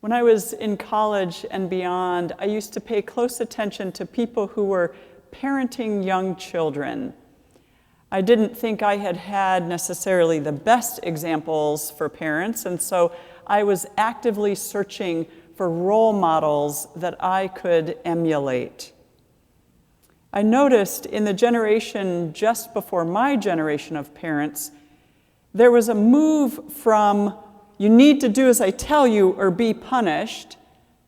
When I was in college and beyond, I used to pay close attention to people who were parenting young children. I didn't think I had had necessarily the best examples for parents, and so I was actively searching for role models that I could emulate. I noticed in the generation just before my generation of parents, there was a move from "you need to do as I tell you or be punished"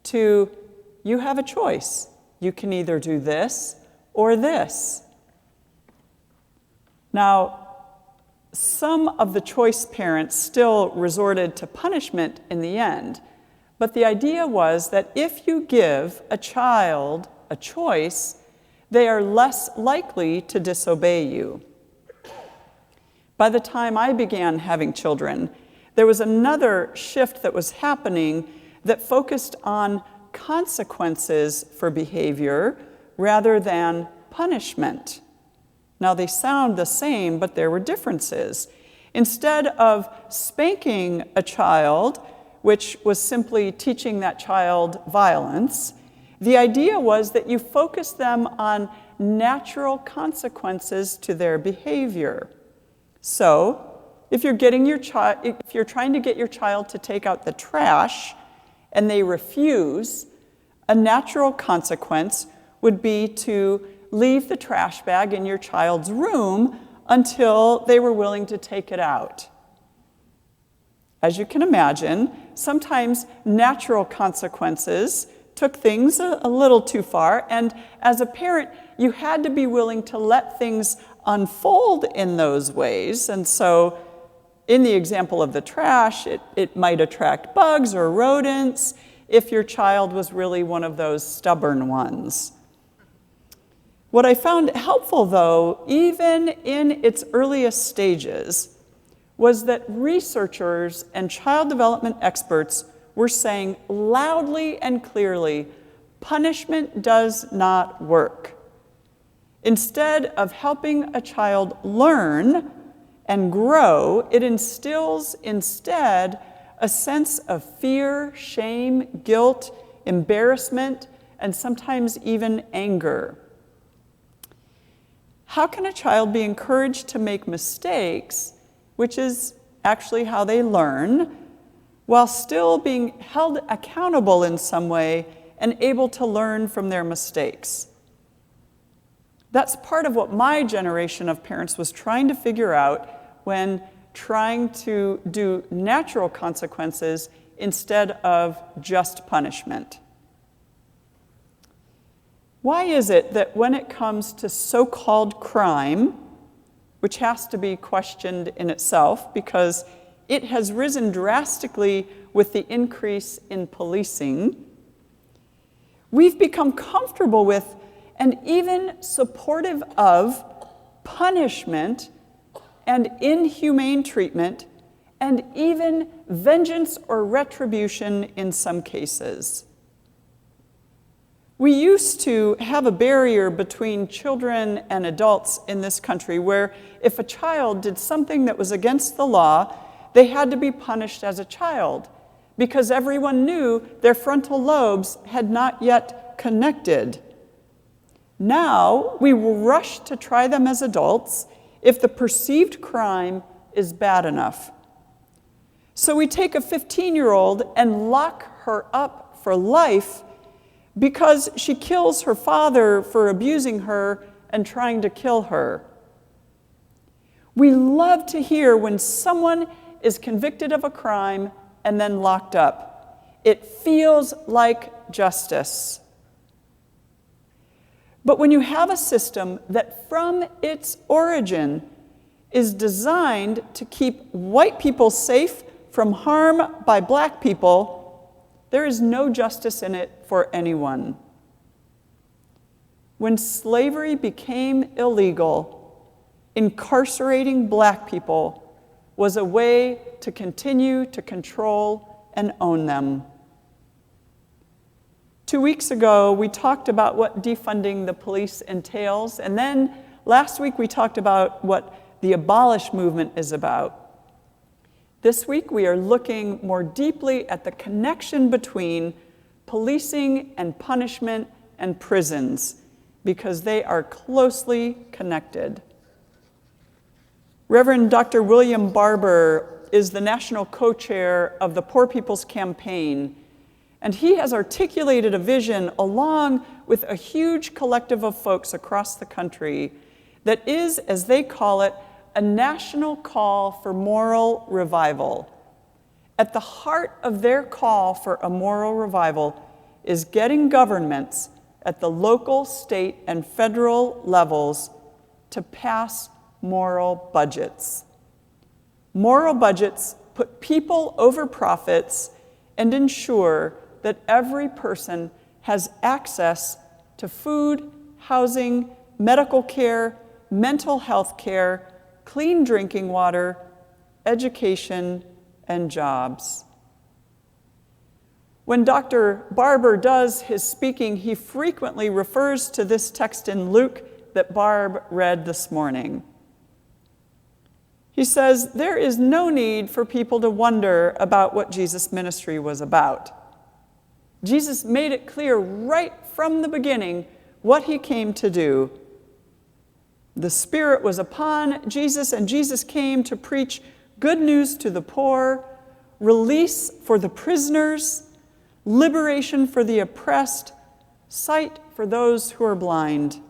to "you have a choice. You can either do this or this." Now, some of the choice parents still resorted to punishment in the end, but the idea was that if you give a child a choice, they are less likely to disobey you. By the time I began having children, there was another shift that was happening that focused on consequences for behavior rather than punishment. Now, they sound the same, but there were differences. Instead of spanking a child, which was simply teaching that child violence, the idea was that you focus them on natural consequences to their behavior. So, if you're trying to get your child to take out the trash and they refuse, a natural consequence would be to leave the trash bag in your child's room until they were willing to take it out. As you can imagine, sometimes natural consequences took things a little too far, and as a parent, you had to be willing to let things unfold in those ways. And so, in the example of the trash, it might attract bugs or rodents if your child was really one of those stubborn ones. What I found helpful, though, even in its earliest stages, was that researchers and child development experts were saying loudly and clearly, punishment does not work. Instead of helping a child learn and grow, it instills instead a sense of fear, shame, guilt, embarrassment, and sometimes even anger. How can a child be encouraged to make mistakes, which is actually how they learn, while still being held accountable in some way and able to learn from their mistakes? That's part of what my generation of parents was trying to figure out when trying to do natural consequences instead of just punishment. Why is it that when it comes to so-called crime, which has to be questioned in itself because it has risen drastically with the increase in policing, we've become comfortable with and even supportive of punishment and inhumane treatment and even vengeance or retribution in some cases? We used to have a barrier between children and adults in this country where if a child did something that was against the law, they had to be punished as a child because everyone knew their frontal lobes had not yet connected. Now, we will rush to try them as adults if the perceived crime is bad enough. So we take a 15-year-old and lock her up for life because she kills her father for abusing her and trying to kill her. We love to hear when someone is convicted of a crime and then locked up. It feels like justice. But when you have a system that from its origin is designed to keep white people safe from harm by black people, there is no justice in it for anyone. When slavery became illegal, incarcerating black people was a way to continue to control and own them. 2 weeks ago, we talked about what defunding the police entails, and then last week we talked about what the abolish movement is about. This week, we are looking more deeply at the connection between policing and punishment and prisons, because they are closely connected. Reverend Dr. William Barber is the national co-chair of the Poor People's Campaign, and he has articulated a vision along with a huge collective of folks across the country that is, as they call it, a national call for moral revival. At the heart of their call for a moral revival is getting governments at the local, state, and federal levels to pass moral budgets. Moral budgets put people over profits and ensure that every person has access to food, housing, medical care, mental health care, clean drinking water, education, and jobs. When Dr. Barber does his speaking, he frequently refers to this text in Luke that Barb read this morning. He says, there is no need for people to wonder about what Jesus' ministry was about. Jesus made it clear right from the beginning what he came to do. The Spirit was upon Jesus, and Jesus came to preach good news to the poor, release for the prisoners, liberation for the oppressed, sight for those who are blind.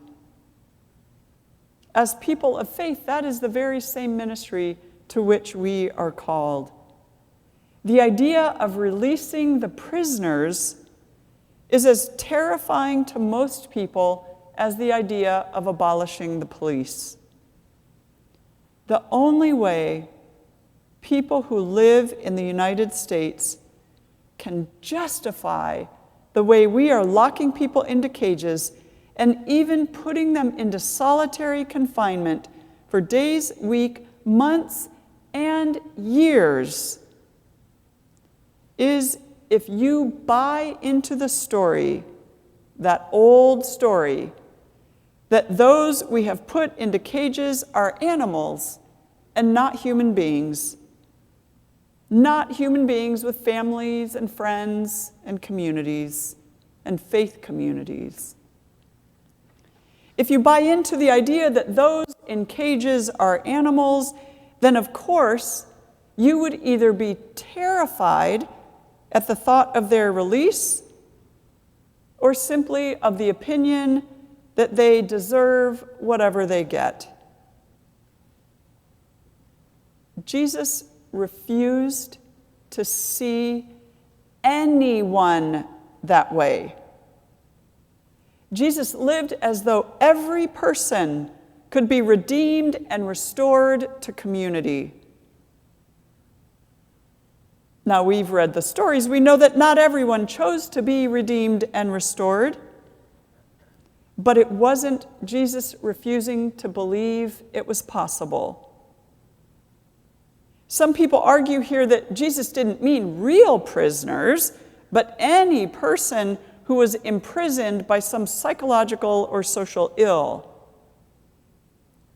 As people of faith, that is the very same ministry to which we are called. The idea of releasing the prisoners is as terrifying to most people as the idea of abolishing the police. The only way people who live in the United States can justify the way we are locking people into cages and even putting them into solitary confinement for days, weeks, months, and years is if you buy into the story, that old story, that those we have put into cages are animals and not human beings. Not human beings with families and friends and communities and faith communities. If you buy into the idea that those in cages are animals, then of course you would either be terrified at the thought of their release or simply of the opinion that they deserve whatever they get. Jesus refused to see anyone that way. Jesus lived as though every person could be redeemed and restored to community. Now, we've read the stories. We know that not everyone chose to be redeemed and restored. But it wasn't Jesus refusing to believe it was possible. Some people argue here that Jesus didn't mean real prisoners, but any person who was imprisoned by some psychological or social ill.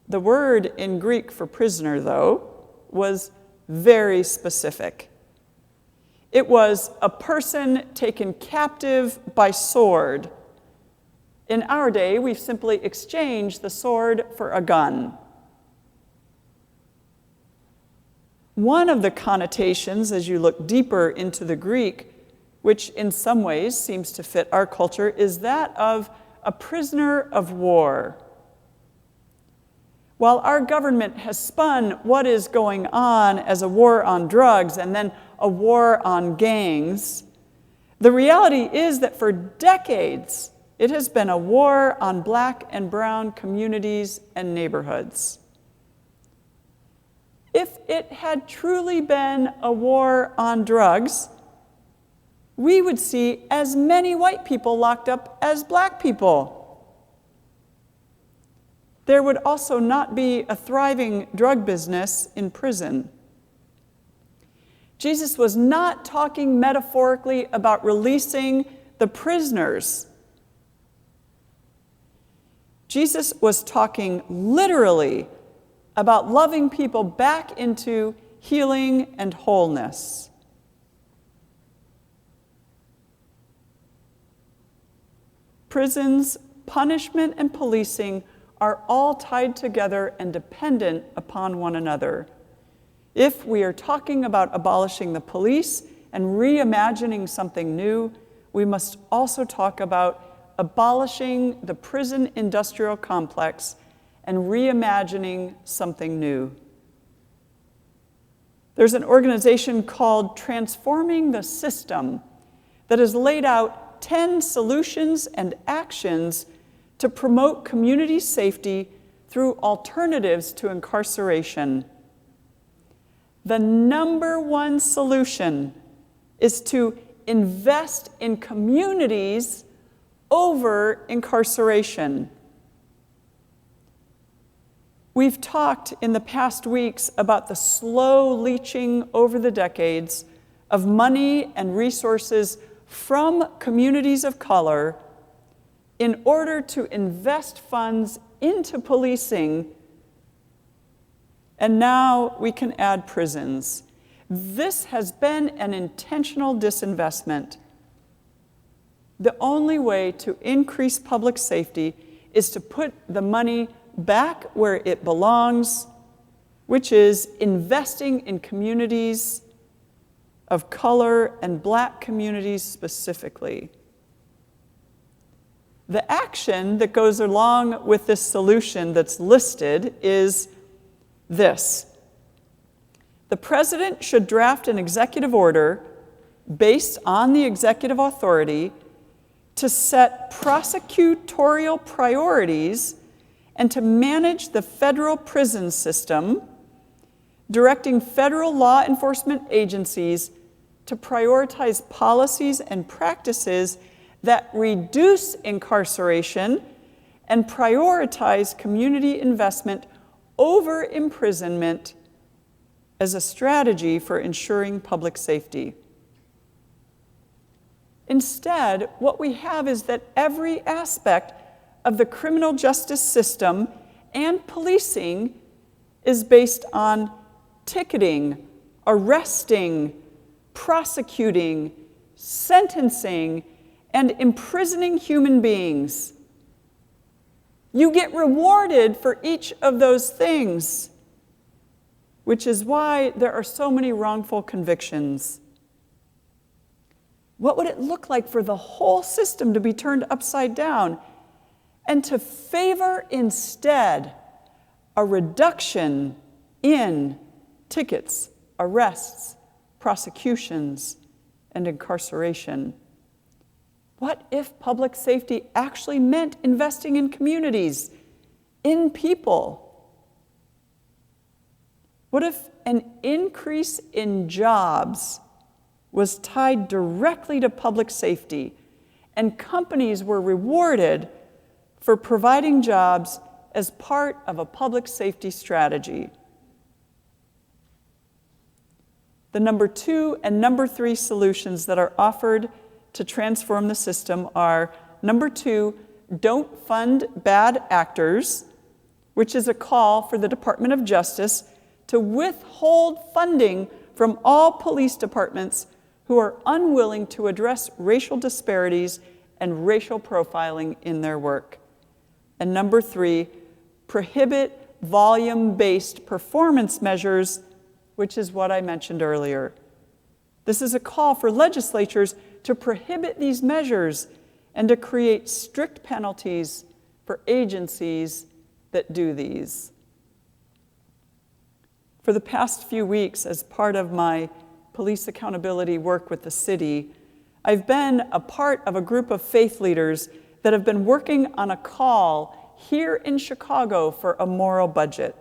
The word in Greek for prisoner, though, was very specific. It was a person taken captive by sword. In our day, we've simply exchanged the sword for a gun. One of the connotations, as you look deeper into the Greek, which in some ways seems to fit our culture, is that of a prisoner of war. While our government has spun what is going on as a war on drugs and then a war on gangs, the reality is that for decades, it has been a war on black and brown communities and neighborhoods. If it had truly been a war on drugs, we would see as many white people locked up as black people. There would also not be a thriving drug business in prison. Jesus was not talking metaphorically about releasing the prisoners. Jesus was talking literally about loving people back into healing, and wholeness. Prisons, punishment, and policing are all tied together and dependent upon one another. If we are talking about abolishing the police and reimagining something new, we must also talk about abolishing the prison industrial complex and reimagining something new. There's an organization called Transforming the System that has laid out 10 solutions and actions to promote community safety through alternatives to incarceration. The number one solution is to invest in communities over incarceration. We've talked in the past weeks about the slow leaching over the decades of money and resources from communities of color in order to invest funds into policing, and now we can add prisons. This has been an intentional disinvestment. The only way to increase public safety is to put the money back where it belongs, which is investing in communities of color and Black communities specifically. The action that goes along with this solution that's listed is this. The president should draft an executive order based on the executive authority to set prosecutorial priorities and to manage the federal prison system, directing federal law enforcement agencies to prioritize policies and practices that reduce incarceration and prioritize community investment over imprisonment as a strategy for ensuring public safety. Instead, what we have is that every aspect of the criminal justice system and policing is based on ticketing, arresting, prosecuting, sentencing, and imprisoning human beings. You get rewarded for each of those things, which is why there are so many wrongful convictions. What would it look like for the whole system to be turned upside down and to favor instead a reduction in tickets, arrests, prosecutions, and incarceration? What if public safety actually meant investing in communities, in people? What if an increase in jobs was tied directly to public safety and companies were rewarded for providing jobs as part of a public safety strategy? The number 2 and number 3 solutions that are offered to transform the system are, number 2, don't fund bad actors, which is a call for the Department of Justice to withhold funding from all police departments who are unwilling to address racial disparities and racial profiling in their work. And number 3, prohibit volume-based performance measures, which is what I mentioned earlier. This is a call for legislatures to prohibit these measures and to create strict penalties for agencies that do these. For the past few weeks, as part of my police accountability work with the city, I've been a part of a group of faith leaders that have been working on a call here in Chicago for a moral budget.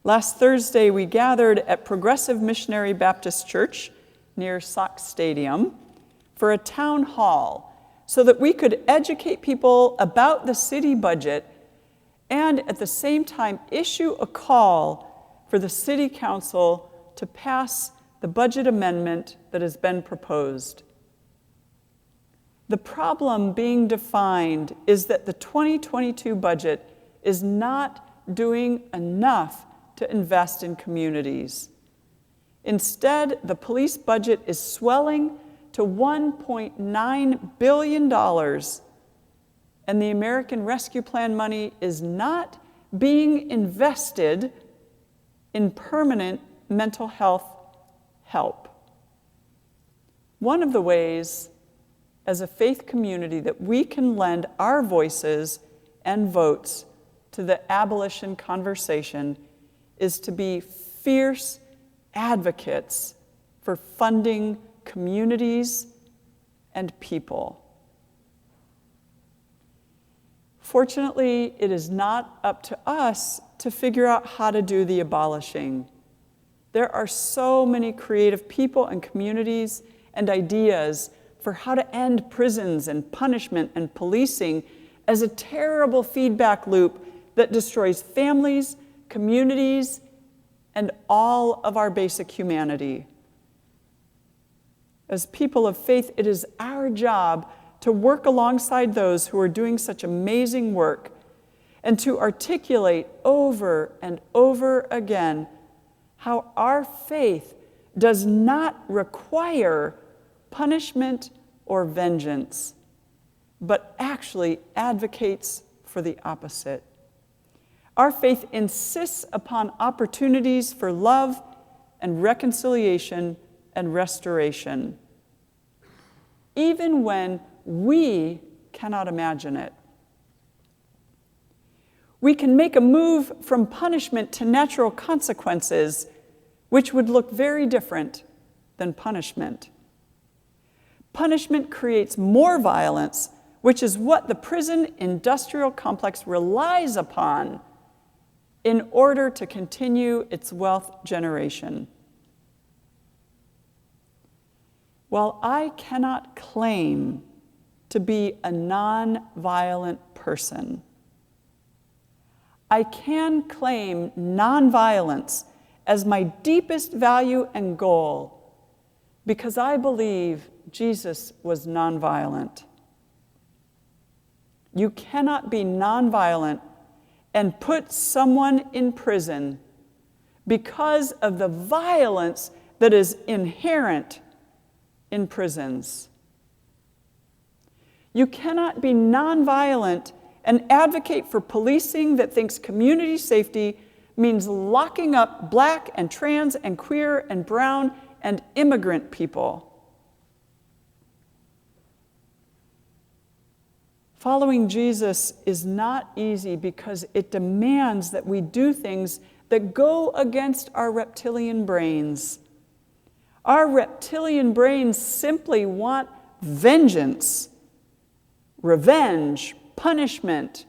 Last Thursday, we gathered at Progressive Missionary Baptist Church near Sox Stadium for a town hall so that we could educate people about the city budget and at the same time issue a call for the city council to pass the budget amendment that has been proposed. The problem being defined is that the 2022 budget is not doing enough to invest in communities. Instead, the police budget is swelling to $1.9 billion, and the American Rescue Plan money is not being invested in permanent mental health help. One of the ways as a faith community that we can lend our voices and votes to the abolition conversation is to be fierce advocates for funding communities and people. Fortunately, it is not up to us to figure out how to do the abolishing. There are so many creative people and communities and ideas for how to end prisons and punishment and policing as a terrible feedback loop that destroys families, communities, and all of our basic humanity. As people of faith, it is our job to work alongside those who are doing such amazing work and to articulate over and over again how our faith does not require punishment or vengeance, but actually advocates for the opposite. Our faith insists upon opportunities for love and reconciliation and restoration, even when we cannot imagine it. We can make a move from punishment to natural consequences, which would look very different than punishment. Punishment creates more violence, which is what the prison industrial complex relies upon in order to continue its wealth generation. While I cannot claim to be a nonviolent person, I can claim nonviolence as my deepest value and goal because I believe Jesus was nonviolent. You cannot be nonviolent and put someone in prison because of the violence that is inherent in prisons. You cannot be nonviolent and advocate for policing that thinks community safety means locking up Black and trans and queer and brown and immigrant people. Following Jesus is not easy because it demands that we do things that go against our reptilian brains. Our reptilian brains simply want vengeance, revenge, punishment,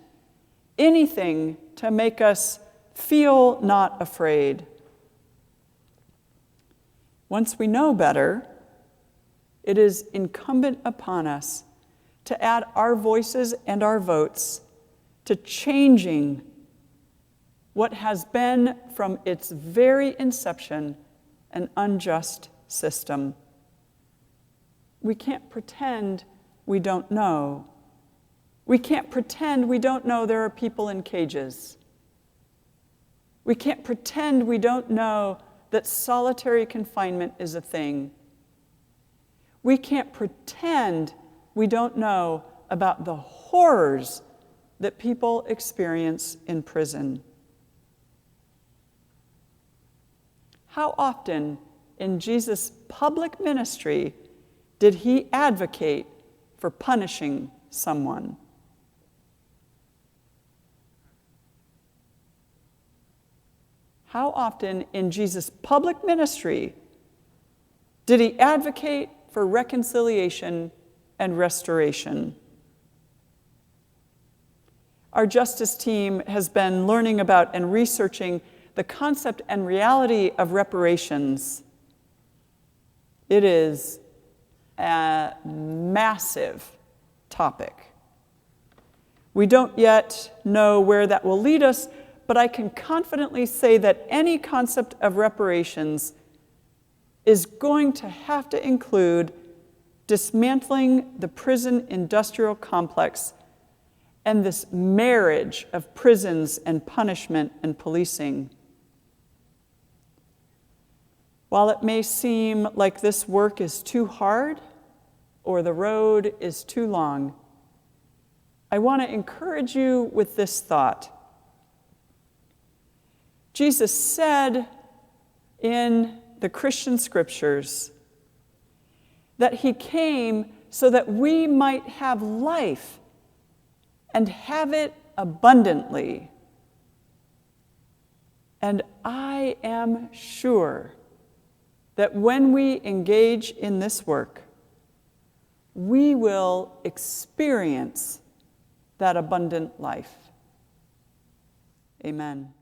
anything to make us feel not afraid. Once we know better, it is incumbent upon us to add our voices and our votes to changing what has been from its very inception an unjust system. We can't pretend we don't know. We can't pretend we don't know there are people in cages. We can't pretend we don't know that solitary confinement is a thing. We can't pretend we don't know about the horrors that people experience in prison. How often in Jesus' public ministry did he advocate for punishing someone? How often in Jesus' public ministry did he advocate for reconciliation and restoration? Our justice team has been learning about and researching the concept and reality of reparations. It is a massive topic. We don't yet know where that will lead us, but I can confidently say that any concept of reparations is going to have to include dismantling the prison industrial complex and this marriage of prisons and punishment and policing. While it may seem like this work is too hard or the road is too long, I want to encourage you with this thought. Jesus said in the Christian scriptures that he came so that we might have life and have it abundantly. And I am sure that when we engage in this work, we will experience that abundant life. Amen.